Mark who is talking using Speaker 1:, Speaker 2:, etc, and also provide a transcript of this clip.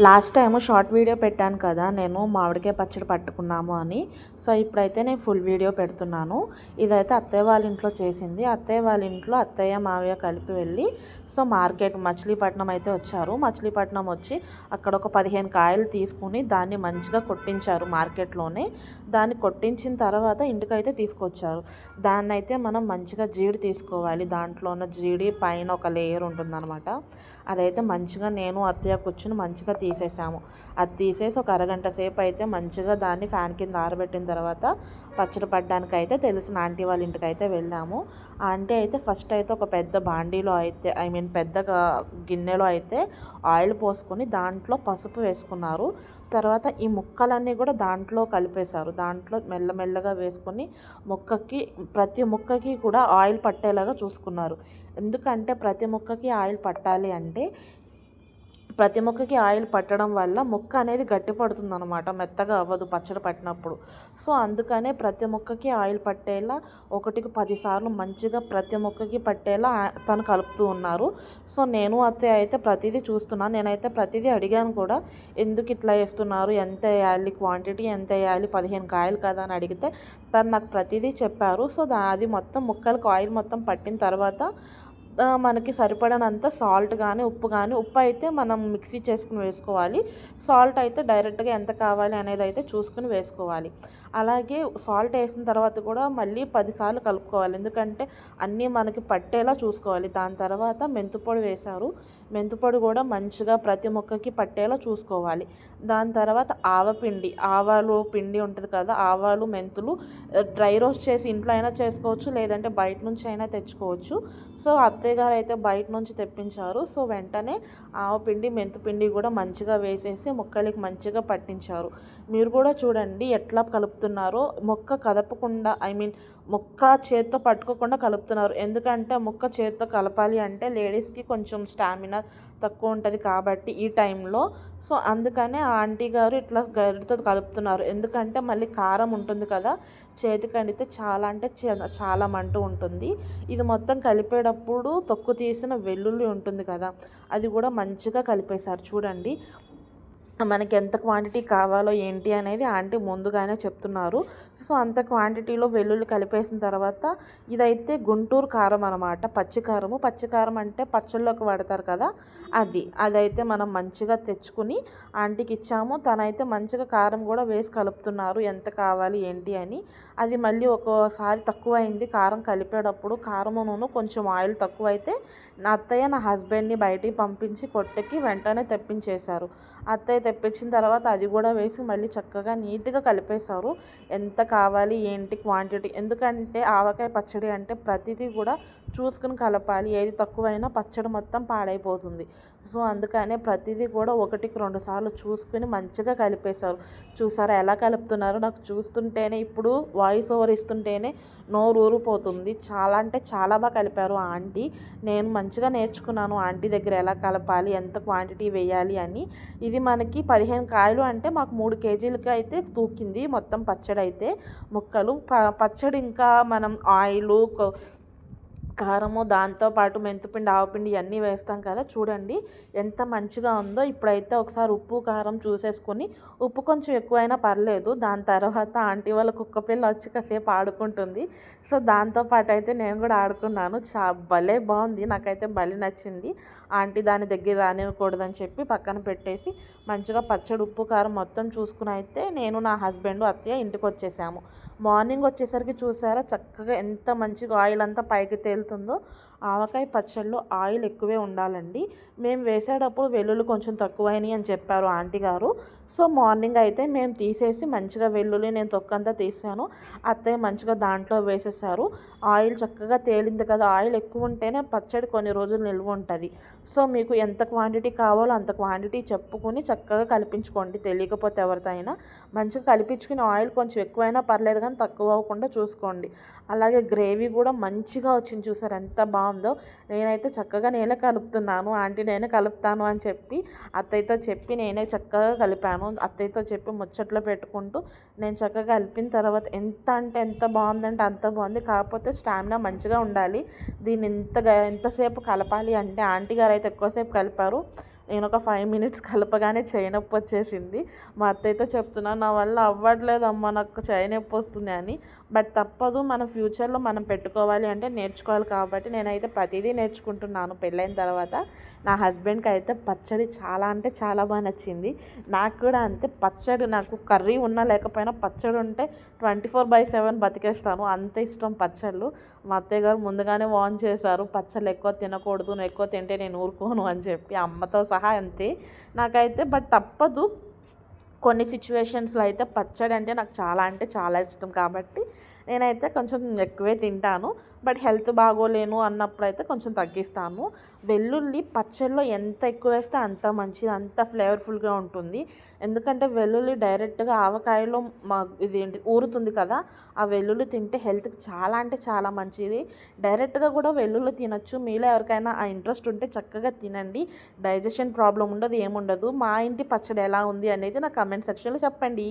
Speaker 1: Last time short video పెట్టాను కదా నేను మామిడికాయ పచ్చడి పట్టుకున్నాము అని. సో ఇప్పుడైతే నేను ఫుల్ వీడియో పెడుతున్నాను. ఇదైతే అత్తయ్య వాళ్ళ ఇంట్లో చేసింది. అత్తయ్య వాళ్ళ ఇంట్లో అత్తయ్య మావయ్య కలిపి వెళ్ళి సో మార్కెట్ మచిలీపట్నం అయితే వచ్చారు. మచిలీపట్నం వచ్చి అక్కడ ఒక 15 కాయలు తీసుకుని దాన్ని మంచిగా కొట్టించారు మార్కెట్లోనే. దాన్ని కొట్టించిన తర్వాత ఇంటికైతే తీసుకొచ్చారు. దాన్ని అయితే మనం మంచిగా జీడి తీసుకోవాలి. దాంట్లో ఉన్న జీడి పైన ఒక లేయర్ ఉంటుందన్నమాట. అదైతే మంచిగా నేను అత్తయ్య కూర్చుని మంచిగా తీసేసాము. అది తీసేసి ఒక అరగంట సేపు అయితే మంచిగా దాన్ని ఫ్యాన్ కింద ఆరబెట్టిన తర్వాత పచ్చడి పడ్డానికి అయితే తెలిసిన ఆంటీ వాళ్ళ ఇంటికి అయితే వెళ్ళాము. ఆంటీ అయితే ఫస్ట్ అయితే ఒక పెద్ద బాండీలో అయితే పెద్ద గిన్నెలో అయితే ఆయిల్ పోసుకొని దాంట్లో పసుపు వేసుకున్నారు. తర్వాత ఈ ముక్కలన్నీ కూడా దాంట్లో కలిపేశారు. దాంట్లో మెల్లమెల్లగా వేసుకొని ప్రతి ముక్కకి కూడా ఆయిల్ పట్టేలాగా చూసుకున్నారు. ఎందుకంటే ప్రతి ముక్కకి ఆయిల్ పట్టాలి అంటే ప్రతి ముక్కకి ఆయిల్ పట్టడం వల్ల ముక్క అనేది గట్టి పడుతుంది అనమాట, మెత్తగా అవ్వదు పచ్చడి పట్టినప్పుడు. సో అందుకనే ప్రతి ముక్కకి ఆయిల్ పట్టేలా 1కి 10 సార్లు మంచిగా ప్రతి ముక్కకి పట్టేలా తను కలుపుతూ ఉన్నారు. సో నేను అత్తయ్య అయితే ప్రతిదీ చూస్తున్నాను. నేనైతే ప్రతిదీ అడిగాను కూడా, ఎందుకు ఇట్లా వేస్తున్నారు, ఎంత వేయాలి, క్వాంటిటీ ఎంత వేయాలి, 15 కాయలు కదా అని అడిగితే తను నాకు ప్రతిదీ చెప్పారు. సో అది మొత్తం ముక్కలకు ఆయిల్ మొత్తం పట్టిన తర్వాత మనకి సరిపడనంత సాల్ట్ కానీ ఉప్పు కానీ, ఉప్పు అయితే మనం మిక్సీ చేసుకుని వేసుకోవాలి. సాల్ట్ అయితే డైరెక్ట్గా ఎంత కావాలి అనేది అయితే చూసుకుని వేసుకోవాలి. అలాగే సాల్ట్ వేసిన తర్వాత కూడా మళ్ళీ 10 సార్లు కలుపుకోవాలి. ఎందుకంటే అన్నీ మనకి పట్టేలా చూసుకోవాలి. దాని తర్వాత మెంతిపొడి వేశారు. మెంతిపొడి కూడా మంచిగా ప్రతి ముక్కకి పట్టేలా చూసుకోవాలి. దాని తర్వాత ఆవాలు పిండి ఉంటుంది కదా, ఆవాలు మెంతులు డ్రై రోస్ట్ చేసి ఇంట్లో అయినా చేసుకోవచ్చు, లేదంటే బయట నుంచి అయినా తెచ్చుకోవచ్చు. సో అత్తయ్య గారు అయితే బయట నుంచి తెప్పించారు. సో వెంటనే ఆవపిండి మెంతిపిండి కూడా మంచిగా వేసేసి ముక్కలకి మంచిగా పట్టించారు. మీరు కూడా చూడండి ఎట్లా కలుపుతున్నారో. ముక్క కదపకుండా ముక్క చేత్తో పట్టుకోకుండా కలుపుతున్నారు. ఎందుకంటే ముక్క చేత్తో కలపాలి అంటే లేడీస్కి కొంచెం స్టామినా తక్కువ ఉంటుంది కాబట్టి ఈ టైంలో. సో అందుకనే ఆ ఆంటీ గారు ఇట్లా గరిటతో కలుపుతున్నారు. ఎందుకంటే మళ్ళీ కారం ఉంటుంది కదా, చేతికి అండితే చాలా అంటే చాలా మంట ఉంటుంది. ఇది మొత్తం కలిపేటప్పుడు తొక్కు తీసిన వెల్లుల్లి ఉంటుంది కదా, అది కూడా మంచిగా కలిపేశారు. చూడండి మనకి ఎంత క్వాంటిటీ కావాలో ఏంటి అనేది ఆంటీ ముందుగానే చెప్తున్నారు. సో అంత క్వాంటిటీలో వెల్లుల్లి కలిపేసిన తర్వాత ఇదైతే గుంటూరు కారం అనమాట, పచ్చికారము. పచ్చికారం అంటే పచ్చళ్ళలోకి వాడతారు కదా, అదైతే మనం మంచిగా తెచ్చుకుని ఆంటీకి ఇచ్చాము. తనైతే మంచిగా కారం కూడా వేసి కలుపుతున్నారు ఎంత కావాలి ఏంటి అని. అది మళ్ళీ ఒక్కోసారి తక్కువైంది కారం కలిపేటప్పుడు, కారమును కొంచెం ఆయిల్ తక్కువైతే నా అత్తయ్య నా హస్బెండ్ని బయటికి పంపించి కొట్టెక్కి వెంటనే తెప్పించేశారు. అత్తయ్య తెప్పించిన తర్వాత అది కూడా వేసి మళ్ళీ చక్కగా నీట్గా కలిపేశారు. ఎంత కావాలి ఏంటి క్వాంటిటీ, ఎందుకంటే ఆవకాయ పచ్చడి అంటే ప్రతిదీ కూడా చూసుకుని కలపాలి. ఏది తక్కువైనా పచ్చడి మొత్తం పాడైపోతుంది. సో అందుకనే ప్రతిదీ కూడా 1కి 2 సార్లు చూసుకుని మంచిగా కలిపేశారు. చూసారా ఎలా కలుపుతున్నారో, నాకు చూస్తుంటేనే ఇప్పుడు వాయిస్ ఓవర్ ఇస్తుంటేనే నోరు ఊరిపోతుంది. చాలా అంటే చాలా బాగా కలిపారు ఆంటీ. నేను మంచిగా నేర్చుకున్నాను ఆంటీ దగ్గర ఎలా కలపాలి, ఎంత క్వాంటిటీ వేయాలి అని. ఇది మనకి 15 కాయలు అంటే మాకు 3 కేజీలకి అయితే తూకింది మొత్తం పచ్చడి అయితే. ముక్కలు పచ్చడి ఇంకా మనం ఆయిలు కారము దాంతోపాటు మెంతిపిండి ఆవపిండి ఇవన్నీ వేస్తాం కదా, చూడండి ఎంత మంచిగా ఉందో. ఇప్పుడైతే ఒకసారి ఉప్పు కారం చూసేసుకొని, ఉప్పు కొంచెం ఎక్కువైనా పర్లేదు. దాని తర్వాత ఆంటీ వాళ్ళ కుక్క పిల్ల వచ్చి కాసేపు ఆడుకుంటుంది. సో దాంతోపాటు అయితే నేను కూడా ఆడుకున్నాను. భలే బాగుంది, నాకైతే భలే నచ్చింది. ఆంటీ దాని దగ్గర రానివ్వకూడదని చెప్పి పక్కన పెట్టేసి మంచిగా పచ్చడి ఉప్పు కారం మొత్తం చూసుకుని అయితే నేను నా హస్బెండ్ అత్తయ్య ఇంటికి వచ్చేసాము. మార్నింగ్ వచ్చేసరికి చూసారా చక్కగా ఎంత మంచిగా ఆయిల్ అంతా పైకి తేలుతుందో. ఆవకాయ పచ్చడిలో ఆయిల్ ఎక్కువే ఉండాలండి. మేము వేసేటప్పుడు వెల్లుల్లి కొంచెం తక్కువైనాయి అని చెప్పారు ఆంటీ గారు. సో మార్నింగ్ అయితే మేము తీసేసి మంచిగా వెల్లుల్లి నేను తొక్కంతా తీసాను. అత్తయ్య మంచిగా దాంట్లో వేసేసారు. ఆయిల్ చక్కగా తేలింది కదా, ఆయిల్ ఎక్కువ ఉంటేనే పచ్చడి కొన్ని రోజులు నిల్వ ఉంటుంది. సో మీకు ఎంత క్వాంటిటీ కావాలో అంత క్వాంటిటీ చెప్పుకుని చక్కగా కలిపించుకోండి. తెలియకపోతే ఎవరితో అయినా మంచిగా కలిపించుకుని ఆయిల్ కొంచెం ఎక్కువైనా పర్లేదు కానీ తక్కువ అవ్వకుండా చూసుకోండి. అలాగే గ్రేవీ కూడా మంచిగా వచ్చింది. చూసారు ఎంత బాగుందో. నేనైతే చక్కగా నేనే కలుపుతున్నాను. ఆంటీ నేనే కలుపుతాను అని చెప్పి అత్తయ్యతో చెప్పి నేనే చక్కగా కలిపాను. అత్తయ్యతో చెప్పి ముచ్చట్లో పెట్టుకుంటూ నేను చక్కగా కలిపిన తర్వాత ఎంత అంటే ఎంత బాగుందంటే అంత బాగుంది. కాకపోతే స్టామినా మంచిగా ఉండాలి. దీన్ని ఎంతసేపు కలపాలి అంటే ఆంటీ గారు అయితే ఎక్కువసేపు కలిపారు. నేను ఒక 5 మినిట్స్ కలపగానే చెయ్యి నొప్పి వచ్చేసింది. మా అత్తయ్యతో చెప్తున్నా, నా వల్ల అవ్వట్లేదమ్మా, నాకు చెయ్యి నొప్పి వస్తుంది అని. బట్ తప్పదు, మన ఫ్యూచర్లో మనం పెట్టుకోవాలి అంటే నేర్చుకోవాలి. కాబట్టి నేనైతే ప్రతిదీ నేర్చుకుంటున్నాను పెళ్ళైన తర్వాత. నా హస్బెండ్కి అయితే పచ్చడి చాలా అంటే చాలా బాగా నచ్చింది. నాకు కూడా అంతే. పచ్చడి, నాకు కర్రీ ఉన్నా లేకపోయినా పచ్చడి ఉంటే 24/7 బతికేస్తాను, అంత ఇష్టం పచ్చళ్ళు. మా అత్తయ్య గారు ముందుగానే వార్న్ చేశారు, పచ్చళ్ళు ఎక్కువ తినకూడదు, నువ్వు ఎక్కువ తింటే నేను ఊరుకోను అని చెప్పి. అమ్మతో సహా అంతే నాకైతే. బట్ తప్పదు, కొన్ని సిచ్యువేషన్స్లో అయితే పచ్చడి అంటే నాకు చాలా అంటే చాలా ఇష్టం. కాబట్టి నేనైతే కొంచెం ఎక్కువే తింటాను. బట్ హెల్త్ బాగోలేను అన్నప్పుడైతే కొంచెం తగ్గిస్తాను. వెల్లుల్లి పచ్చడిలో ఎంత ఎక్కువ వేస్తే అంత మంచిది, అంత ఫ్లేవర్ఫుల్గా ఉంటుంది. ఎందుకంటే వెల్లుల్లి డైరెక్ట్గా ఆవకాయలో ఇదేంటి ఊరుతుంది కదా, ఆ వెల్లుల్లి తింటే హెల్త్కి చాలా అంటే చాలా మంచిది. డైరెక్ట్గా కూడా వెల్లుల్లి తినొచ్చు. మీలో ఎవరికైనా ఆ ఇంట్రెస్ట్ ఉంటే చక్కగా తినండి, డైజెషన్ ప్రాబ్లం ఉండదు, ఏముండదు. మా ఇంటి పచ్చడి ఎలా ఉంది అనేది నా కమెంట్ సెక్షన్లో చెప్పండి.